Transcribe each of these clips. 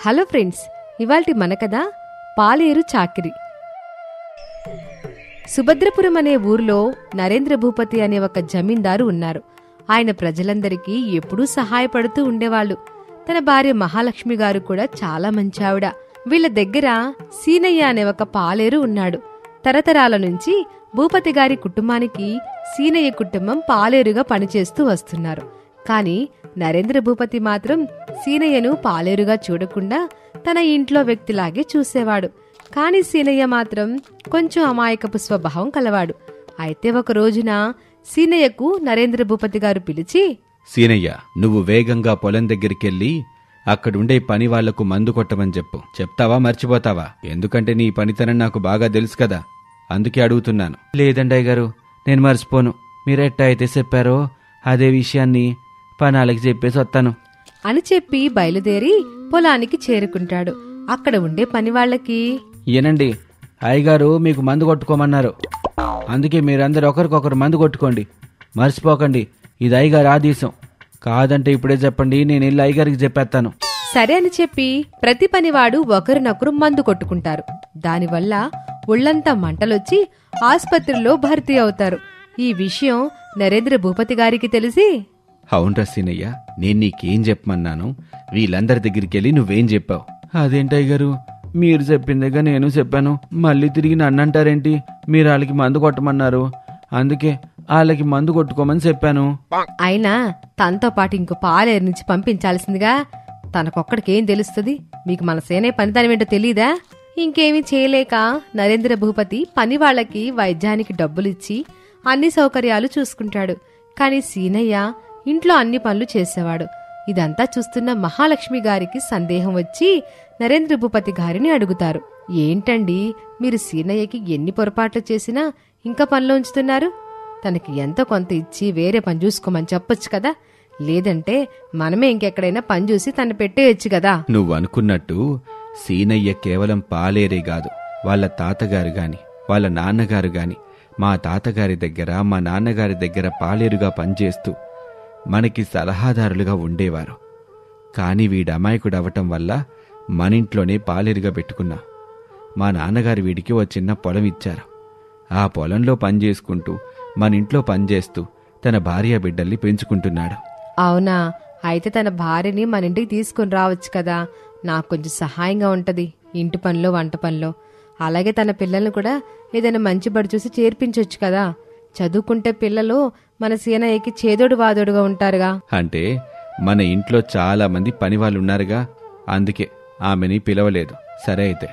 Hello friends, ఇవాల్టి మన కథ పాలేరు చాకిరి. సుభద్రపురం అనే ఊర్లో నరేంద్ర భూపతి అనే ఒక జమీందారు ఉన్నారు. ఆయన ప్రజలందరికీ ఎప్పుడూ సహాయపడుతూ ఉండేవాళ్లు. తన భార్య మహాలక్ష్మి గారు కూడా చాలా మంచి ఆవిడ. వీళ్ల దగ్గర సీనయ్య అనే ఒక పాలేరు ఉన్నాడు. తరతరాల నుంచి భూపతి గారి కుటుంబానికి సీనయ్య కుటుంబం పాలేరుగా పనిచేస్తూ వస్తున్నారు. కాని నరేంద్ర భూపతి మాత్రం సీనయ్యను పాలేరుగా చూడకుండా తన ఇంట్లో వ్యక్తిలాగే చూసేవాడు. కాని సీనయ్య మాత్రం కొంచెం అమాయకపు స్వభావం కలవాడు. అయితే ఒక రోజున సీనయ్యకు నరేంద్ర భూపతి గారు పిలిచి, సీనయ్య, నువ్వు వేగంగా పొలం దగ్గరికెళ్ళి అక్కడుండే పని వాళ్లకు మందు కొట్టమని చెప్పు. చెప్తావా మర్చిపోతావా? ఎందుకంటే నీ పనితనం నాకు బాగా తెలుసు కదా, అందుకే అడుగుతున్నాను. లేదండి అయ్యగారు, నేను మర్చిపోను. మీరెట్టా అయితే చెప్పారో అదే విషయాన్ని పనాలకి చెప్పేసి వస్తాను అని చెప్పి బయలుదేరి పొలానికి చేరుకుంటాడు. అక్కడ ఉండే పనివాళ్లకి, ఏనండి, అయ్యగారు మీకు మందు కొట్టుకోమన్నారు, అందుకే మీరందరూ ఒకరికొకరు మందు కొట్టుకోండి, మర్చిపోకండి. ఇది అయ్యగారు ఆదేశం. కాదంటే ఇప్పుడే చెప్పండి, నేను వెళ్ళి అయ్యగారికి చెప్పేస్తాను. సరే అని చెప్పి ప్రతి పనివాడు ఒకరినొకరు మందు కొట్టుకుంటారు. దానివల్ల ఒళ్లంతా మంటలొచ్చి ఆస్పత్రిలో భర్తీ అవుతారు. ఈ విషయం నరేంద్ర భూపతి గారికి తెలిసి, అవునరా సీనయ్య, నేను నీకేం చెప్పమన్నాను? వీళ్ళందరి దగ్గరికెళ్ళి నువ్వేం చెప్పావు? అదేంటయ్యగారు, మీరు చెప్పిందిగా నేను చెప్పాను, మళ్ళీ తిరిగి నన్నంటారేంటి? మీరు వాళ్ళకి మందు కొట్టమన్నారు, అందుకే వాళ్ళకి మందు కొట్టుకోమని చెప్పాను. అయినా తనతో పాటు ఇంకో పాలేరు నుంచి పంపించాల్సిందిగా. తనకొక్కడికేం తెలుస్తుంది? మీకు మన సేనే పనితనమేంటో తెలీదా? ఇంకేమీ చేయలేక నరేంద్ర భూపతి పనివాళ్లకి వైద్యానికి డబ్బులిచ్చి అన్ని సౌకర్యాలు చూసుకుంటాడు. కాని సీనయ్య ఇంట్లో అన్ని పనులు చేసేవాడు. ఇదంతా చూస్తున్న మహాలక్ష్మి గారికి సందేహం వచ్చి నరేంద్ర భూపతి గారిని అడుగుతారు, ఏంటండి మీరు సీనయ్యకి ఎన్ని పొరపాట్లు చేసినా ఇంకా పనిలో ఉంచుతున్నారు? తనకి ఎంతో కొంత ఇచ్చి వేరే పని చూసుకోమని చెప్పొచ్చు కదా, లేదంటే మనమే ఇంకెక్కడైనా పని చూసి తను పెట్టేయచ్చు కదా. నువ్వనుకున్నట్టు సీనయ్య కేవలం పాలేరే కాదు, వాళ్ళ తాతగారు గాని వాళ్ళ నాన్నగారు గాని మా తాతగారి దగ్గర మా నాన్నగారి దగ్గర పాలేరుగా పనిచేస్తూ మనకి సలహాదారులుగా ఉండేవారు. కాని వీడి అమాయకుడవటం వల్ల మనింట్లోనే పాలేరుగా పెట్టుకున్నాం. మా నాన్నగారు వీడికి ఓ చిన్న పొలం ఇచ్చారు. ఆ పొలంలో పనిచేసుకుంటూ మనింట్లో పనిచేస్తూ తన భార్య బిడ్డల్ని పెంచుకుంటున్నాడు. అవునా? అయితే తన భార్యని మన ఇంటికి తీసుకుని రావచ్చు కదా, నాకు కొంచెం సహాయంగా ఉంటది ఇంటి పనిలో వంట పనిలో. అలాగే తన పిల్లల్ని కూడా ఏదైనా మంచి బడి చూసి చేర్పించొచ్చు కదా. చదువుకుంటే పిల్లలు మన సీనయ్యకి చేదోడు వాదోడుగా ఉంటారుగా. అంటే మన ఇంట్లో చాలా మంది పనివాళ్ళున్నారుగా, అందుకే ఆమెని పిలవలేదు. సరే అయితే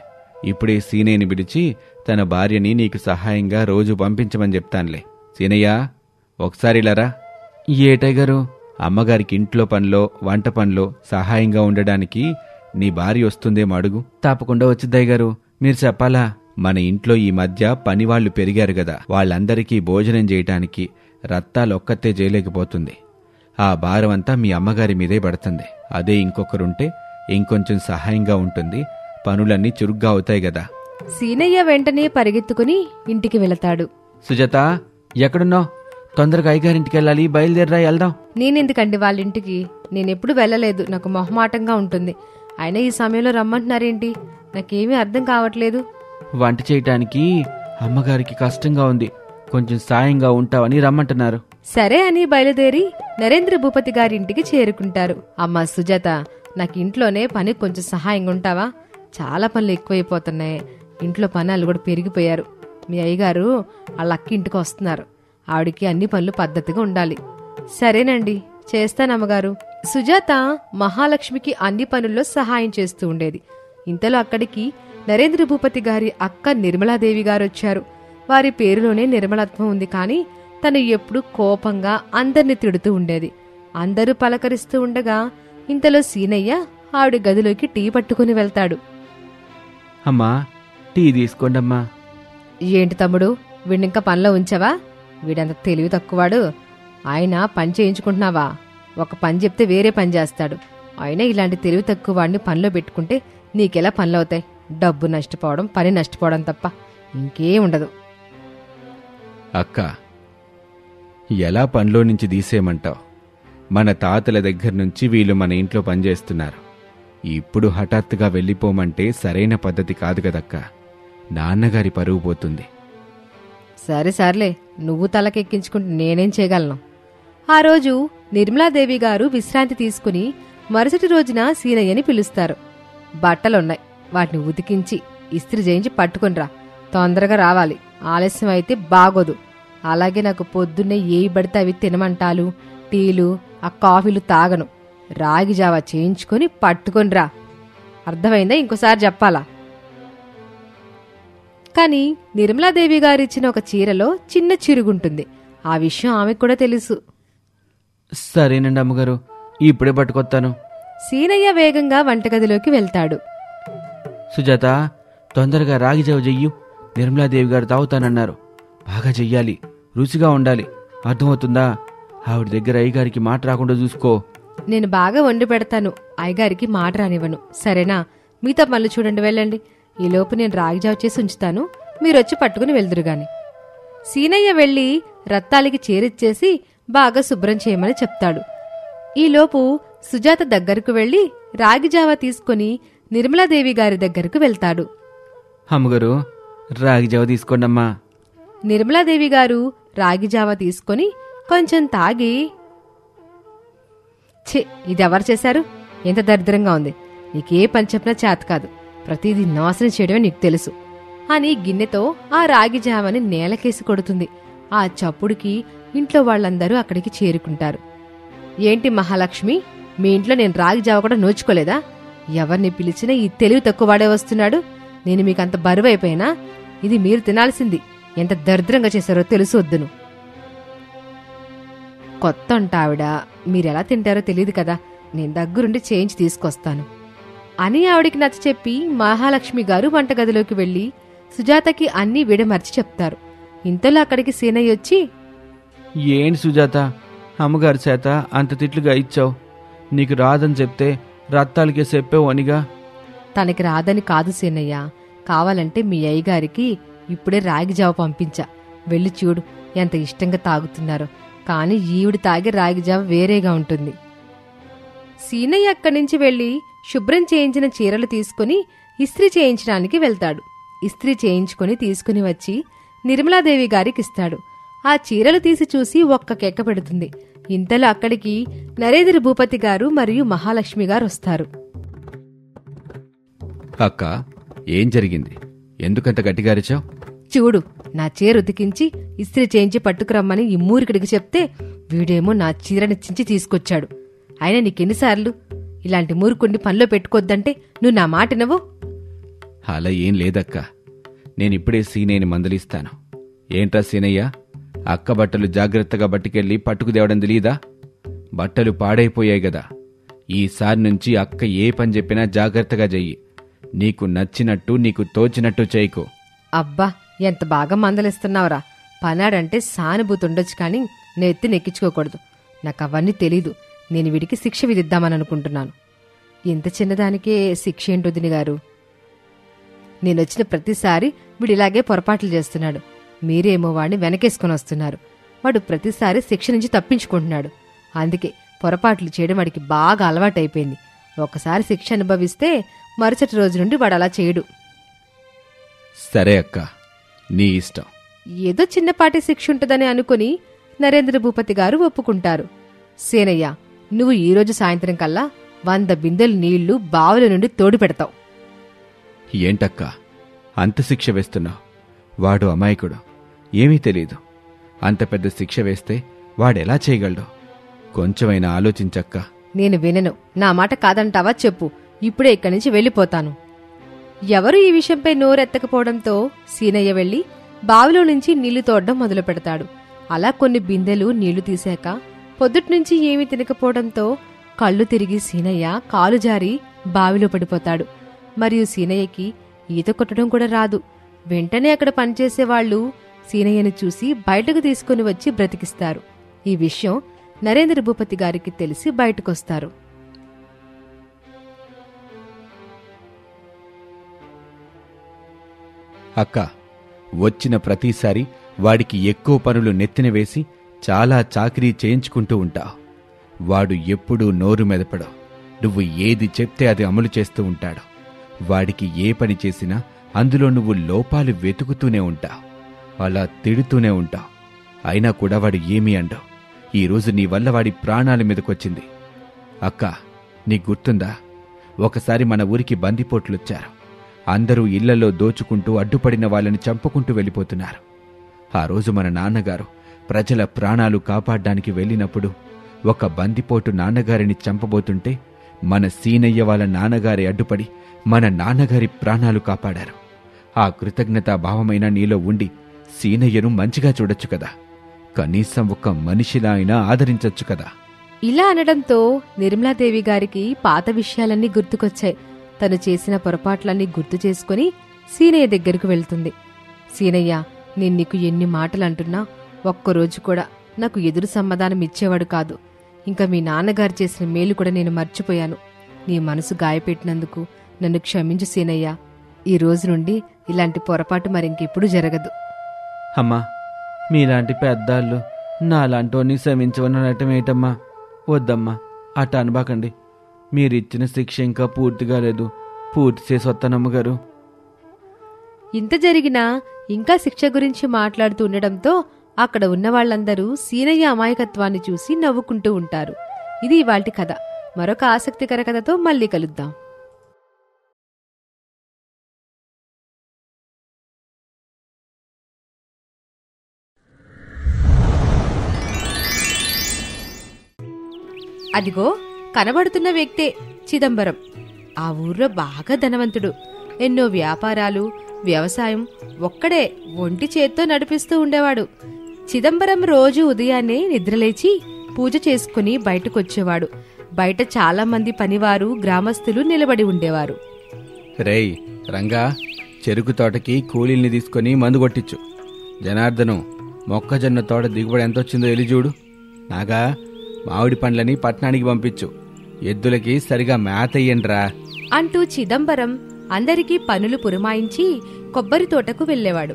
ఇప్పుడే సీనయ్యని పిలిచి తన భార్యని నీకు సహాయంగా రోజు పంపించమని చెప్తానులే. సీనయ్య, ఒకసారి ఇలారా. ఏటయ్యగారు? అమ్మగారికి ఇంట్లో పనిలో వంట పనిలో సహాయంగా ఉండడానికి నీ భార్య వస్తుందేమో అడుగు. తప్పకుండా వచ్చిద్దయ్యగారు, మీరు చెప్పాలా? మన ఇంట్లో ఈ మధ్య పనివాళ్లు పెరిగారు గదా, వాళ్ళందరికీ భోజనం చేయటానికి రత్తాలొక్కతే చేయలేకపోతుంది. ఆ భారమంతా మీ అమ్మగారి మీదే పడుతుంది. అదే ఇంకొకరుంటే ఇంకొంచెం సహాయంగా ఉంటుంది, పనులన్నీ చురుగ్గా అవుతాయి గదా. సీనయ్య వెంటనే పరిగెత్తుకుని ఇంటికి వెళతాడు. సుజాత, ఎక్కడున్నావు? తొందరగా అయ్యగారింటికి వెళ్ళాలి, బయలుదేరరా, వెళ్దాం. నేనెందుకండి వాళ్ళింటికి? నేనెప్పుడు వెళ్ళలేదు, నాకు మొహమాటంగా ఉంటుంది. అయినా ఈ సమయంలో రమ్మంటున్నారేంటి? నాకేమీ అర్థం కావట్లేదు. వంట చేయటానికి అమ్మగారికి కష్టంగా ఉంది, కొంచెం సాయంగా ఉంటావని రమ్మంటున్నారు. సరే అని బయలుదేరి నరేంద్ర భూపతి గారింటికి చేరుకుంటారు. అమ్మా సుజాత, నాకు ఇంట్లోనే పని కొంచెం సహాయంగా ఉంటావా? చాలా పనులు ఎక్కువైపోతున్నాయి, ఇంట్లో పనులు కూడా పెరిగిపోయారు. మీ అయ్యగారు వాళ్ళ అక్క ఇంటికి వస్తున్నారు, ఆవిడికి అన్ని పనులు పద్ధతిగా ఉండాలి. సరేనండి, చేస్తానమ్మగారు. సుజాత మహాలక్ష్మికి అన్ని పనుల్లో సహాయం చేస్తూ ఉండేది. ఇంతలో అక్కడికి నరేంద్ర భూపతి గారి అక్క నిర్మలాదేవి గారొచ్చారు. వారి పేరులోనే నిర్మలత్వం ఉంది, కాని తను ఎప్పుడూ కోపంగా అందర్ని తిడుతూ ఉండేది. అందరూ పలకరిస్తూ ఉండగా ఇంతలో సీనయ్య ఆవిడ గదిలోకి టీ పట్టుకుని వెళ్తాడు. అమ్మా, టీ తీసుకోండమ్మా. ఏంటి తమ్ముడు, వీడింకా పనిలో ఉంచావా? వీడంత తెలివి తక్కువాడు. ఆయన పని చేయించుకుంటున్నావా? ఒక పని చెప్తే వేరే పని చేస్తాడు. అయినా ఇలాంటి తెలివి తక్కువ వాడిని పనిలో పెట్టుకుంటే నీకెలా పనులవుతాయి? డబ్బు నష్టపోవడం, పని నష్టపోవడం తప్ప ఇంకేముండదు. అక్క, ఎలా పనిలో నుంచి తీసేయమంటావు? మన తాతల దగ్గర నుంచి వీళ్ళు మన ఇంట్లో పనిచేస్తున్నారు. ఇప్పుడు హఠాత్తుగా వెళ్ళిపోమంటే సరైన పద్ధతి కాదు కదక్కా. నాన్నగారి పరువు పోతుంది. సరే సర్లే, నువ్వు తలకెక్కించుకుంటే నేనేం చేయగలను. ఆ రోజు నిర్మలాదేవి గారు విశ్రాంతి తీసుకుని మరుసటి రోజున సీనయ్యని పిలుస్తారు. బట్టలున్నాయి, వాటిని ఉతికించి ఇస్త్రీ చేయించి పట్టుకునిరా. తొందరగా రావాలి, ఆలస్యం అయితే బాగోదు. అలాగే నాకు పొద్దున్నే ఏవి పడితే అవి తినమంటాలు, టీలు, ఆ కాఫీలు తాగను. రాగి జావా చేయించుకుని పట్టుకునిరా. అర్థమైందా? ఇంకోసారి చెప్పాలా? కాని నిర్మలాదేవి గారిచ్చిన ఒక చీరలో చిన్న చిరుగుంటుంది. ఆ విషయం ఆమెకు కూడా తెలుసు. సరేనండి అమ్మగారు, ఇప్పుడే పట్టుకొస్తాను. సీనయ్య వేగంగా వంటగదిలోకి వెళ్తాడు. సుజాత, తొందరగా రాగి జావ చెయ్యు. నిర్మలాదేవి గారు తాగుతానన్నారు. బాగా చెయ్యాలి, రుచిగా ఉండాలి. అర్థమవుతుందా? ఆవిడ దగ్గర అయ్యగారికి మాట రాకుండా చూసుకో. నేను బాగా వండి పెడతాను, అయ్యగారికి మాట రానివ్వను. సరేనా? మీతో పనులు చూడండి, వెళ్ళండి. ఈలోపు నేను రాగిజావ చేసి ఉంచుతాను, మీరొచ్చి పట్టుకుని వెళ్దురుగాని. సీనయ్య వెళ్లి రత్తాలికి చేరిచ్చేసి బాగా శుభ్రం చేయమని చెప్తాడు. ఈలోపు సుజాత దగ్గరకు వెళ్లి రాగిజావా తీసుకుని నిర్మలాదేవి గారి దగ్గరకు వెళ్తాడు. అమ్మగారు, రాగి జావ తీసుకోండమ్మా. నిర్మలాదేవి గారు రాగిజావా తీసుకుని కొంచెం తాగి, ఛీ, ఇదెవరు చేశారు? ఎంత దరిద్రంగా ఉంది. నీకే పని చెప్పినా చేత కాదు, ప్రతిదీ నాశనం చేయడమే నీకు తెలుసు అని గిన్నెతో ఆ రాగి జావని నేలకేసి కొడుతుంది. ఆ చప్పుడుకి ఇంట్లో వాళ్ళందరూ అక్కడికి చేరుకుంటారు. ఏంటి మహాలక్ష్మి, మీ ఇంట్లో నేను రాగి జావ కూడా నోచుకోలేదా? ఎవరిని పిలిచినా ఈ తెలివి తక్కువ వాడే వస్తున్నాడు. నేను మీకంత బరువైపోయినా ఇది మీరు తినాల్సింది. ఎంత దరిద్రంగా చేశారో తెలుసు వద్దును. కొత్త అంటావిడ, మీరెలా తింటారో తెలియదు కదా, నేను దగ్గరుండి చేయించి తీసుకొస్తాను అని ఆవిడికి నచ్చ చెప్పి మహాలక్ష్మి గారు వంటగదిలోకి వెళ్లి సుజాతకి అన్నీ విడమర్చి చెప్తారు. ఇంతలో అక్కడికి సీనయ్య వచ్చి, ఏంటి సుజాత, అమ్మగారి చేత అంత తిట్లుగా ఇచ్చావు? నీకు రాదని చెప్తే రత్తాలకే చెప్పావు అనిగా. తనకి రాదని కాదు సీనయ్య, కావాలంటే మీ అయ్యగారికి ఇప్పుడే రాగి జావ పంపించా. వెళ్ళి చూడు ఎంత ఇష్టంగా తాగుతున్నారో. కాని ఈవిడ తాగే రాగి జావ వేరేగా ఉంటుంది. సీనయ్య అక్కడి నుంచి వెళ్లి శుభ్రం చేయించిన చీరలు తీసుకుని ఇస్త్రీ చేయించడానికి వెళ్తాడు. ఇస్త్రీ చేయించుకుని తీసుకుని వచ్చి నిర్మలాదేవి గారికిస్తాడు. ఆ చీరలు తీసి చూసి ఒక్క కెక్క పెడుతుంది. ఇంతలో అక్కడికి నరేంద్ర భూపతి గారు మరియు మహాలక్ష్మి గారు వస్తారు. అక్క, ఏం జరిగింది? ఎందుకంత గట్టిగా అరిచావు? చూడు, నా చీర ఉతికించి ఇస్త్రీ చేయించి పట్టుకురమ్మని ఈ మూరికిడికి చెప్తే వీడేమో నా చీరని చించి తీసుకొచ్చాడు. అయినా నీకెన్నిసార్లు ఇలాంటి మూరుకుండి పనిలో పెట్టుకోద్దంటే నువ్వు నా మాటినవు? అలా ఏం లేదక్క, నేనిప్పుడే సీనయ్యని మందలిస్తాను. ఏంట్రా సీనయ్య, అక్క బట్టలు జాగ్రత్తగా బట్టుకెళ్ళి పట్టుకుదేవడం తెలీదా? బట్టలు పాడైపోయాయి గదా. ఈసారి నుంచి అక్క ఏ పని చెప్పినా జాగ్రత్తగా చెయ్యి. నీకు నచ్చినట్టు, నీకు తోచినట్టు చేయకు. అబ్బా, ఎంత బాగా మందలిస్తున్నావురా. పనాడంటే సానుభూతి ఉండొచ్చు కాని నెత్తి నెక్కించుకోకూడదు. నాకు అవన్నీ తెలీదు. నేను వీడికి శిక్ష విధిద్దామని అనుకుంటున్నాను. ఇంత చిన్నదానికే శిక్ష ఏంటొదిని గారు? నేనొచ్చిన ప్రతిసారి వీడిలాగే పొరపాట్లు చేస్తున్నాడు. మీరేమో వాడిని వెనకేసుకుని వస్తున్నారు. వాడు ప్రతిసారి శిక్ష నుంచి తప్పించుకుంటున్నాడు. అందుకే పొరపాట్లు చేయడం వాడికి బాగా అలవాటైపోయింది. ఒకసారి శిక్ష అనుభవిస్తే మరుసటి రోజు నుండి వాడు అలా చేయడు. సరే అక్క, నీ ఇష్టం. ఏదో చిన్నపాటి శిక్ష ఉంటుందని అనుకుని నరేంద్ర భూపతి గారు ఒప్పుకుంటారు. సేనయ్య, నువ్వు ఈరోజు సాయంత్రం కల్లా 100 బిందెలు నీళ్లు బావుల నుండి తోడు పెడతావు. ఏంటక్క అంత శిక్ష వేస్తున్నావు? వాడు అమాయకుడు, ఏమీ తెలీదు. అంత పెద్ద శిక్ష వేస్తే వాడెలా చేయగలడు? కొంచెమైనా ఆలోచించక్క. నేను వినను. నా మాట కాదంటావా చెప్పు, ఇప్పుడే ఇక్కడి నుంచి వెళ్ళిపోతాను. ఎవరూ ఈ విషయంపై నోరెత్తకపోవడంతో సీనయ్య వెళ్లి బావిలో నుంచి నీళ్లు తోడడం మొదలు పెడతాడు. అలా కొన్ని బిందెలు నీళ్లు తీశాక పొద్దుట్నుంచి ఏమీ తినకపోవడంతో కళ్ళు తిరిగి సీనయ్య కాలు జారి బావిలో పడిపోతాడు. మరియు సీనయ్యకి ఈత కొట్టడం కూడా రాదు. వెంటనే అక్కడ పనిచేసేవాళ్లు సీనయ్యని చూసి బయటకు తీసుకుని వచ్చి బ్రతికిస్తారు. ఈ విషయం నరేంద్ర భూపతి గారికి తెలిసి బయటకొస్తారు. అక్క, వచ్చిన ప్రతిసారి వాడికి ఎక్కువ పనులు నెత్తిన వేసి చాలా చాకిరీ చేయించుకుంటూ ఉంటావు. వాడు ఎప్పుడూ నోరు మెదపడు. నువ్వు ఏది చెప్తే అది అమలు చేస్తూ ఉంటాడు. వాడికి ఏ పని చేసినా అందులో నువ్వు లోపాలు వెతుకుతూనే ఉంటావు. అలా తిడుతూనే ఉంటావు. అయినా కూడా వాడు ఏమీ అండవు. ఈరోజు నీ వల్ల వాడి ప్రాణాల మీదకొచ్చింది. అక్క, నీకు గుర్తుందా? ఒకసారి మన ఊరికి బందిపోట్లొచ్చారు. అందరూ ఇళ్లలో దోచుకుంటూ అడ్డుపడిన వాళ్ళని చంపుకుంటూ వెళ్ళిపోతున్నారు. ఆ రోజు మన నాన్నగారు ప్రజల ప్రాణాలు కాపాడ్డానికి వెళ్ళినప్పుడు ఒక బందిపోటు నాన్నగారిని చంపబోతుంటే మన సీనయ్య వాళ్ళ నాన్నగారి అడ్డుపడి మన నాన్నగారి ప్రాణాలు కాపాడారు. ఆ కృతజ్ఞతాభావమైన నీలో ఉండి సీనయ్యను మంచిగా చూడొచ్చు కదా. కనీసం ఒక మనిషిలా అయినా ఆదరించొచ్చు కదా. ఇలా అనడంతో నిర్మలాదేవి గారికి పాత విషయాలన్నీ గుర్తుకొచ్చాయి. తను చేసిన పొరపాట్లన్నీ గుర్తు చేసుకుని సీనయ్య దగ్గరకు వెళ్తుంది. సీనయ్య, నేను నీకు ఎన్ని మాటలు అంటున్నా ఒక్కరోజు కూడా నాకు ఎదురు సమాధానం ఇచ్చేవాడు కాదు. ఇంకా మీ నాన్నగారు చేసిన మేలు కూడా నేను మర్చిపోయాను. నీ మనసు గాయపెట్టినందుకు నన్ను క్షమించు సీనయ్య. ఈ రోజు నుండి ఇలాంటి పొరపాటు మరింకెప్పుడు జరగదు. అమ్మా, మీలాంటి పెద్దాళ్ళు నాలాంటోని శ్రమించవనటమేటమ్మా? వద్దమ్మా, అట్ట అనబాకండి. మీరిచ్చిన శిక్ష ఇంకా పూర్తిగా లేదు. పూర్తి చేసి వస్తానమ్మగారు. ఇంత జరిగినా ఇంకా శిక్ష గురించి మాట్లాడుతూ ఉండడంతో అక్కడ ఉన్న వాళ్ళందరూ సీనయ్య అమాయకత్వాన్ని చూసి నవ్వుకుంటూ ఉంటారు. ఇది ఇవాల్టి కథ. మరొక ఆసక్తికర కథతో మళ్ళీ కలుద్దాం. అదిగో కనబడుతున్న వ్యక్తే చిదంబరం. ఆ ఊర్లో బాగా ధనవంతుడు. ఎన్నో వ్యాపారాలు, వ్యవసాయం ఒక్కడే ఒంటి చేత్తో నడిపిస్తూ ఉండేవాడు. చిదంబరం రోజు ఉదయాన్నే నిద్రలేచి పూజ చేసుకుని బయటకొచ్చేవాడు. బయట చాలా మంది పనివారు, గ్రామస్తులు నిలబడి ఉండేవారు. రేయ్ రంగా, చెరుకు తోటకి కూలీల్ని తీసుకుని మందు కొట్టించు. జనార్దను, మొక్కజొన్న తోట దిగుబడి ఎంతొచ్చిందో ఎలిజూడు. నాగా, మామిడి పండ్లని పట్నానికి పంపించు. ఎద్దులకి సరిగా మేతయ్యండ్రా అంటూ చిదంబరం అందరికీ పనులు పురమాయించి కొబ్బరి తోటకు వెళ్లేవాడు.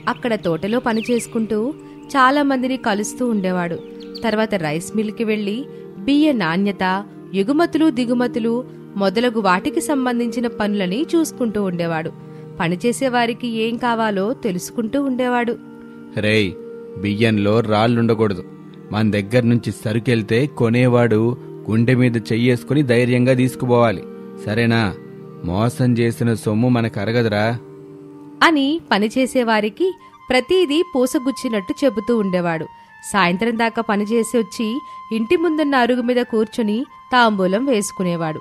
అక్కడ తోటలో పని చేసుకుంటూ చాలా మందిని కలుస్తూ ఉండేవాడు. తర్వాత రైస్ మిల్కి వెళ్లి బియ్య నాణ్యత, ఎగుమతులు దిగుమతులు మొదలగు వాటికి సంబంధించిన పనులని చూసుకుంటూ ఉండేవాడు. పనిచేసేవారికి ఏం కావాలో తెలుసుకుంటూ ఉండేవాడు. రేయ్, బియ్యంలో రాళ్లుండకూడదు. మన దగ్గర నుంచి సరుకెళ్తే కొనేవాడు గుండె మీద చెయ్యేసుకుని ధైర్యంగా తీసుకుపోవాలి. సరేనా? మోసం చేసిన సొమ్ము మనకు అరగదురా అని పనిచేసేవారికి ప్రతీదీ పూసగుచ్చినట్టు చెబుతూ ఉండేవాడు. సాయంత్రం దాకా పనిచేసి వచ్చి ఇంటి ముందున్న అరుగు మీద కూర్చుని తాంబూలం వేసుకునేవాడు.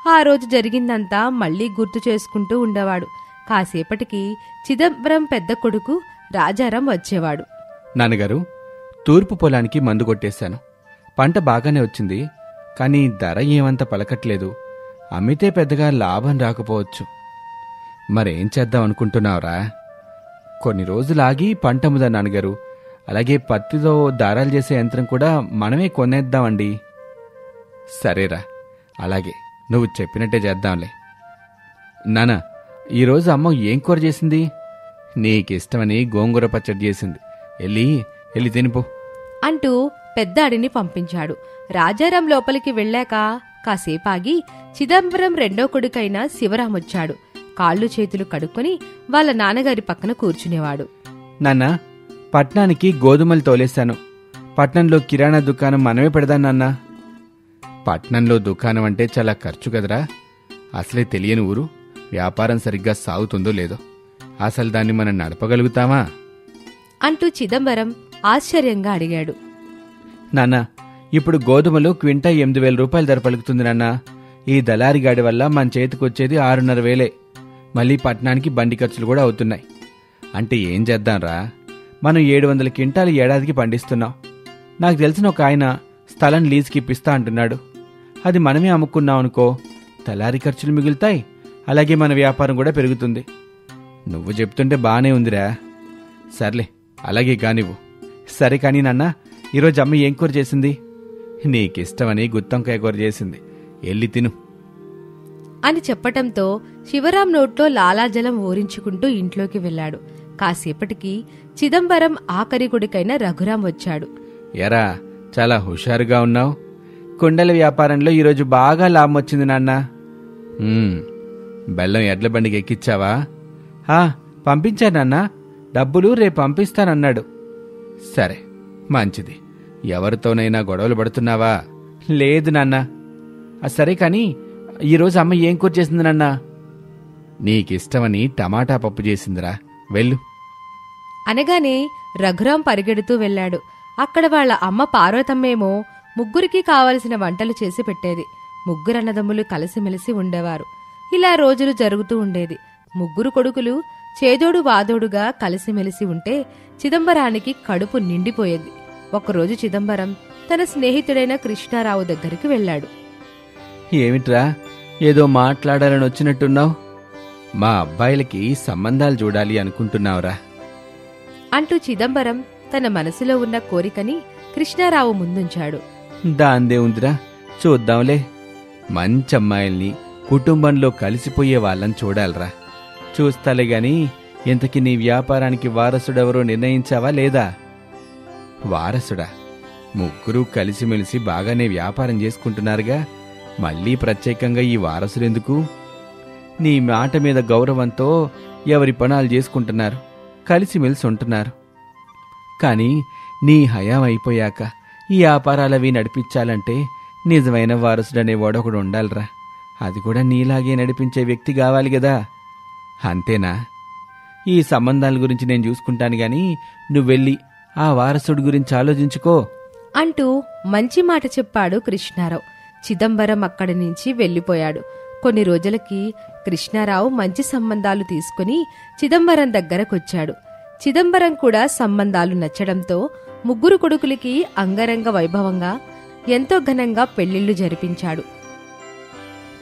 ఆ రోజు జరిగిందంతా మళ్లీ గుర్తు చేసుకుంటూ ఉండేవాడు. కాసేపటికి చిదంబరం పెద్ద కొడుకు రాజారాం వచ్చేవాడు. నాన్నగారు, తూర్పు పొలానికి మందు కొట్టేశాను. పంట బాగానే వచ్చింది, కానీ ధర ఏమంత పలకట్లేదు. అమ్మితే పెద్దగా లాభం రాకపోవచ్చు. మరేం చేద్దాం అనుకుంటున్నావురా? కొన్ని రోజులాగి పంట అమ్ముదా నాన్నగారు. అలాగే పత్తితో దారాలు చేసే యంత్రం కూడా మనమే కొనేద్దామండి. సరేరా, అలాగే నువ్వు చెప్పినట్టే చేద్దాంలే. నానా, ఈరోజు అమ్మ ఏం కూర చేసింది? నీకిష్టమని గోంగూర పచ్చడి చేసింది. వెళ్ళి తినిపో అంటూ పెద్దాడిని పంపించాడు. రాజారాం లోపలికి వెళ్ళాక కాసేపాగి చిదంబరం రెండో కొడుకైన శివరాం వచ్చాడు. కాళ్ళు చేతులు కడుక్కొని వాళ్ళ నాన్నగారి పక్కన కూర్చునేవాడు. నాన్నా, పట్నానికి గోధుమలు తోలేశాను. పట్నంలో కిరాణా దుకాణం మనమే పెడదాం నాన్నా. పట్నంలో దుకాణం అంటే చాలా ఖర్చు కదరా. అసలే తెలియని ఊరు. వ్యాపారం సరిగ్గా సాగుతుందో లేదో. అసలు దాన్ని మనం నడపగలుగుతామా అంటూ చిదంబరం ఆశ్చర్యంగా అడిగాడు. నాన్నా, ఇప్పుడు గోధుమలు క్వింటా 8,000 రూపాయలు ధర పలుకుతుంది నాన్నా. ఈ దళారిగాడి వల్ల మన చేతికొచ్చేది 6,500. మళ్ళీ పట్నానికి బండి ఖర్చులు కూడా అవుతున్నాయి. అంటే ఏం చేద్దాంరా? మనం 700 క్వింటాలు ఏడాదికి పండిస్తున్నాం. నాకు తెలిసిన ఒక ఆయన స్థలం లీజుకి ఇప్పిస్తా అంటున్నాడు. అది మనమే అమ్ముకున్నాం అనుకో, దళారీ ఖర్చులు మిగులుతాయి. అలాగే మన వ్యాపారం కూడా పెరుగుతుంది. నువ్వు చెప్తుంటే బానే ఉందిరా. సర్లే, అలాగే కానివ్వు. సరే కానీ నాన్న, ఈరోజు అమ్మ ఏం కూర చేసింది? నీకిష్టమని గుత్తొంకాయ కూర చేసింది. ఎల్లి తిను అని చెప్పటంతో శివరాం నోట్లో లాలాజలం ఊరించుకుంటూ ఇంట్లోకి వెళ్లాడు. కాసేపటికి చిదంబరం ఆఖరి కొడుకైన రఘురాం వచ్చాడు. ఎరా, చాలా హుషారుగా ఉన్నావు. కుండల వ్యాపారంలో ఈరోజు బాగా లాభం వచ్చింది నాన్న. బెల్లం ఎడ్ల బండికి ఎక్కిచ్చావా? పంపించాను నాన్న. డబ్బులు రేపు పంపిస్తానన్నాడు. సరే, మంచిది. ఎవరితోనైనా గొడవలు పడుతున్నావా? లేదు నాన్న. సరే కానీ ఈరోజు అమ్మ ఏం కూర చేసింది నాన్న? నీకిష్టమని టమాటా పప్పు చేసిందిరా, వెళ్ళు. అనగానే రఘురాం పరిగెడుతూ వెళ్ళాడు. అక్కడ వాళ్ళ అమ్మ పార్వతమ్మేమో ముగ్గురికి కావలసిన వంటలు చేసి పెట్టేది. ముగ్గురు అన్నదమ్ములు కలిసిమెలిసి ఉండేవారు. ఇలా రోజులు జరుగుతూ ఉండేది. ముగ్గురు కొడుకులు చేదోడు వాదోడుగా కలిసిమెలిసి ఉంటే చిదంబరానికి కడుపు నిండిపోయేది. ఒకరోజు చిదంబరం తన స్నేహితుడైన కృష్ణారావు దగ్గరికి వెళ్ళాడు. ఏమిట్రా, ఏదో మాట్లాడాలని వచ్చినట్టున్నావు? మా అబ్బాయిలకి సంబంధాలు చూడాలి అనుకుంటున్నావురా అంటూ చిదంబరం తన మనసులో ఉన్న కోరికని కృష్ణారావు ముందుంచాడు. దాందే ఉందిరా, చూద్దాంలే. మంచమ్మాయిల్ని కుటుంబంలో కలిసిపోయే వాళ్ళని చూడాలరా. చూస్తాలే గాని ఇంతకీ నీ వ్యాపారానికి వారసుడెవరో నిర్ణయించావా లేదా? వారసుడా? ముగ్గురూ కలిసిమెలిసి బాగానే వ్యాపారం చేసుకుంటున్నారుగా, మళ్ళీ ప్రత్యేకంగా ఈ వారసుడెందుకు? నీ మాట మీద గౌరవంతో ఎవరి పనాలు చేసుకుంటున్నారు, కలిసిమెలిసి ఉంటున్నారు. కానీ నీ హయాం అయిపోయాక ఈ వ్యాపారాలవి నడిపించాలంటే నిజమైన వారసుడనేవాడు ఒకడు ఉండాలిరా. అది కూడా నీలాగే నడిపించే వ్యక్తి కావాలి కదా. అంతేనా? ఈ సంబంధాల గురించి నేను చూసుకుంటాను గాని నువ్వెళ్ళి ఆ వారసుడి గురించి ఆలోచించుకో అంటూ మంచి మాట చెప్పాడు కృష్ణారావు. చిదంబరం అక్కడి నుంచి వెళ్ళిపోయాడు. కొన్ని రోజులకి కృష్ణారావు మంచి సంబంధాలు తీసుకుని చిదంబరం దగ్గరకొచ్చాడు. చిదంబరం కూడా సంబంధాలు నచ్చడంతో ముగ్గురు కొడుకులకి అంగరంగ వైభవంగా ఎంతో ఘనంగా పెళ్లిళ్లు జరిపించాడు.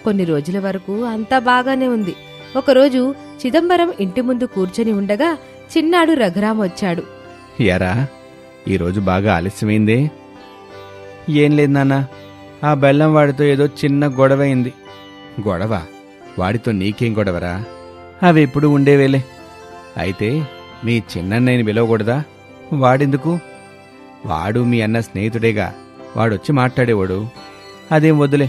కొన్ని రోజుల వరకు అంతా బాగానే ఉంది. ఒకరోజు చిదంబరం ఇంటి ముందు కూర్చొని ఉండగా చిన్నాడు రఘురాం వచ్చాడు. ఎరా, ఈరోజు బాగా ఆలస్యమైందే? ఏం లేదు నాన్న, ఆ బెల్లం వాడితో ఏదో చిన్న గొడవైంది. గొడవ? వాడితో నీకేం గొడవరా? అవి ఎప్పుడు ఉండేవేలే. అయితే మీ చిన్నన్నయ్యని పిలవకూడదా? వాడెందుకు? వాడు మీ అన్న స్నేహితుడేగా, వాడొచ్చి మాట్లాడేవాడు. అదేం వద్దులే,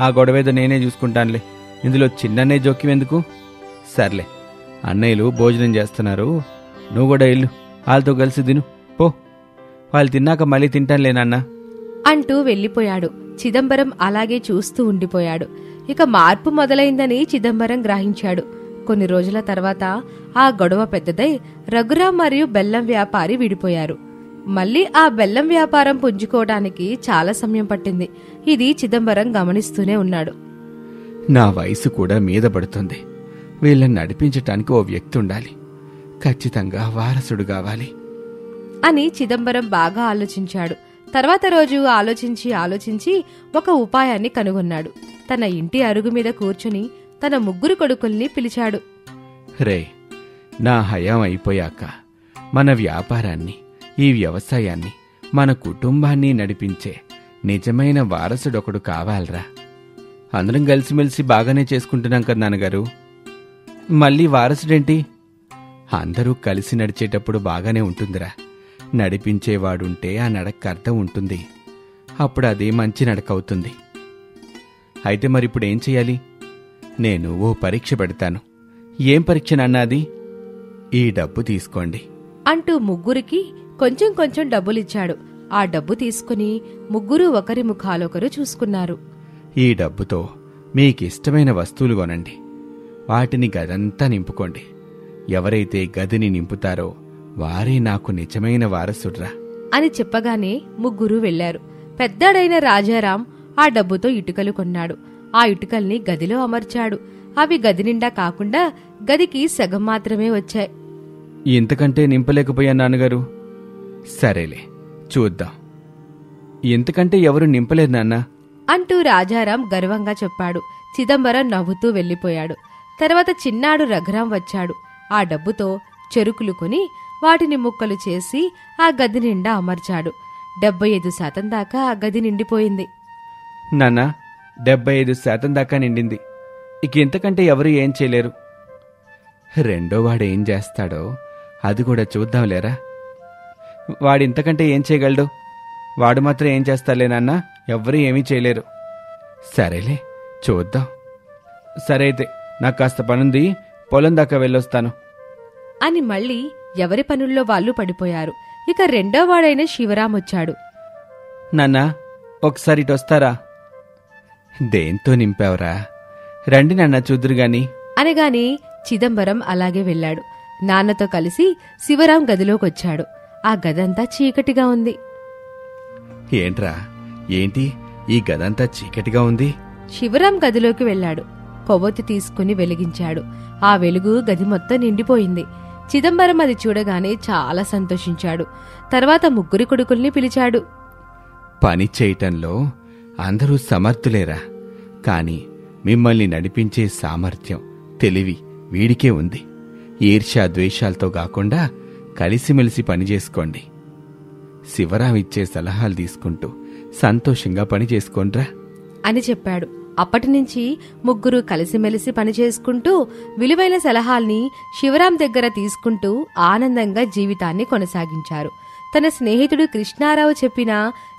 ఆ గొడవేదో నేనే చూసుకుంటానులే. ఇందులో చిన్ననే జోక్యం ఎందుకు? సర్లే, అన్నయ్యలు భోజనం చేస్తున్నారు, నువ్వు కూడా ఇల్లు, వాళ్ళతో కలిసి తిను పో. వాళ్ళు తిన్నాక మళ్ళీ తింటానులే నాన్న అంటూ వెళ్ళిపోయాడు. చిదంబరం అలాగే చూస్తూ ఉండిపోయాడు. ఇక మార్పు మొదలైందని చిదంబరం గ్రహించాడు. కొన్ని రోజుల తర్వాత ఆ గొడవ పెద్దదై రఘురాం మరియు బెల్లం వ్యాపారి విడిపోయారు. మళ్ళీ ఆ బెల్లం వ్యాపారం పుంజుకోవడానికి చాలా సమయం పట్టింది. ఇది చిదంబరం గమనిస్తూనే ఉన్నాడు. నా వయసు కూడా మీద పడుతుంది. వీళ్ళని నడిపించటానికి ఓ వ్యక్తి ఉండాలి. ఖచ్చితంగా వారసుడు కావాలి అని చిదంబరం బాగా ఆలోచించాడు. తర్వాత రోజు ఆలోచించి ఒక ఉపాయాన్ని కనుగొన్నాడు. తన ఇంటి అరుగు మీద కూర్చుని తన ముగ్గురు కొడుకుల్ని పిలిచాడు. రే, నా హయాం అయిపోయాక మన వ్యాపారాన్ని, ఈ వ్యవసాయాన్ని, మన కుటుంబాన్ని నడిపించే నిజమైన వారసుడొకడు కావాలరా. అందరం కలిసిమెలిసి బాగానే చేసుకుంటున్నాం కదా నాన్నగారు, మళ్ళీ వారసుడేంటి? అందరూ కలిసి నడిచేటప్పుడు బాగానే ఉంటుందిరా. నడిపించేవాడుంటే ఆ నడక అర్థం ఉంటుంది. అప్పుడు అది మంచి నడక అవుతుంది. అయితే మరిప్పుడు ఏం చెయ్యాలి? నేను ఓ పరీక్ష పెడతాను. ఏం పరీక్ష నాన్న అది? ఈ డబ్బు తీసుకోండి అంటూ ముగ్గురికి కొంచెం కొంచెం డబ్బులిచ్చాడు. ఆ డబ్బు తీసుకుని ముగ్గురు ఒకరి ముఖాలొకరు చూసుకున్నారు. ఈ డబ్బుతో మీకిష్టమైన వస్తువులు కొనండి. వాటిని గదంతా నింపుకోండి. ఎవరైతే గదిని నింపుతారో వారే నాకు నిజమైన వారసుడ్రా అని చెప్పగానే ముగ్గురు వెళ్లారు. పెద్దాడైన రాజారాం ఆ డబ్బుతో ఇటుకలు కొన్నాడు. ఆ ఇటుకల్ని గదిలో అమర్చాడు. అవి గది నిండా కాకుండా గదికి సగం మాత్రమే వచ్చాయి. ఇంతకంటే నింపలేకపోయాను నాన్నగారు. సరేలే, చూద్దాం. ఇంతకంటే ఎవరు నింపలేదు నాన్న అంటూ రాజారాం గర్వంగా చెప్పాడు. చిదంబరం నవ్వుతూ వెళ్లిపోయాడు. తర్వాత చిన్నాడు రఘురాం వచ్చాడు. ఆ డబ్బుతో చెరుకులు కొని వాటిని ముక్కలు చేసి ఆ గది నిండా అమర్చాడు. 75% దాకా ఆ గది నిండిపోయింది. నాన్న, 75% దాకా నిండింది. ఇక ఇంతకంటే ఎవరు ఏం చేయలేరు. రెండోవాడేం చేస్తాడో అది కూడా చూద్దాంలేరా. వాడింతకంటే ఏం చేయగలడు? వాడు మాత్రం ఏం చేస్తాలే నాన్న, ఎవ్వరూ ఏమీ చేయలేరు. సరేలే, చూద్దాం. సరే అయితే నాకు కాస్త పనుంది, పొలం దాకా వెళ్ళొస్తాను అని మళ్ళీ ఎవరి పనుల్లో వాళ్ళు పడిపోయారు. ఇక రెండో వాడైన శివరాం వచ్చాడు. నాన్నా, ఒకసారి ఇటు వస్తారా? దేంతో నింపావురా? రండి నాన్న, చూద్దురు గాని అనగానే చిదంబరం అలాగే వెళ్ళాడు. నాన్నతో కలిసి శివరాం గదిలోకొచ్చాడు. ఆ గదంతా చీకటిగా ఉంది. ఏంట్రా, ఏంటి ఈ గదంతా చీకటిగా ఉంది? శివరాం గదిలోకి వెళ్ళాడు. కొవ్వొత్తి తీసుకుని వెలిగించాడు. ఆ వెలుగు గది మొత్తం నిండిపోయింది. చిదంబరం అది చూడగానే చాలా సంతోషించాడు. తర్వాత ముగ్గురి కొడుకుల్ని పిలిచాడు. పని చేయటంలో అందరూ సమర్థులేరా, కాని మిమ్మల్ని నడిపించే సామర్థ్యం, తెలివి వీడికే ఉంది. ఈర్ష్యా ద్వేషాలతో కాకుండా కలిసిమెలిసి పనిచేసుకోండి. శివరాం ఇచ్చే సలహాలు తీసుకుంటూ సంతోషంగా పని చేసుకోండ్రా అని చెప్పాడు. అప్పటినుంచి ముగ్గురు కలిసిమెలిసి పనిచేసుకుంటూ విలువైన సలహాల్ని శివరాం దగ్గర తీసుకుంటూ ఆనందంగా జీవితాన్ని కొనసాగించారు. తన స్నేహితుడు కృష్ణారావు చెప్పిన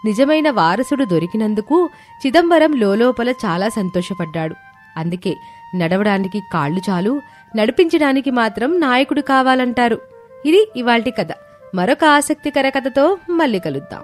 నిజమైన వారసుడు దొరికినందుకు చిదంబరం లోలోపల చాలా సంతోషపడ్డాడు. అందుకే నడవడానికి కాళ్లు చాలు, నడిపించడానికి మాత్రం నాయకుడు కావాలంటారు. ఇది ఇవాల్టి కథ. మరొక ఆసక్తికర కథతో మళ్ళీ కలుద్దాం.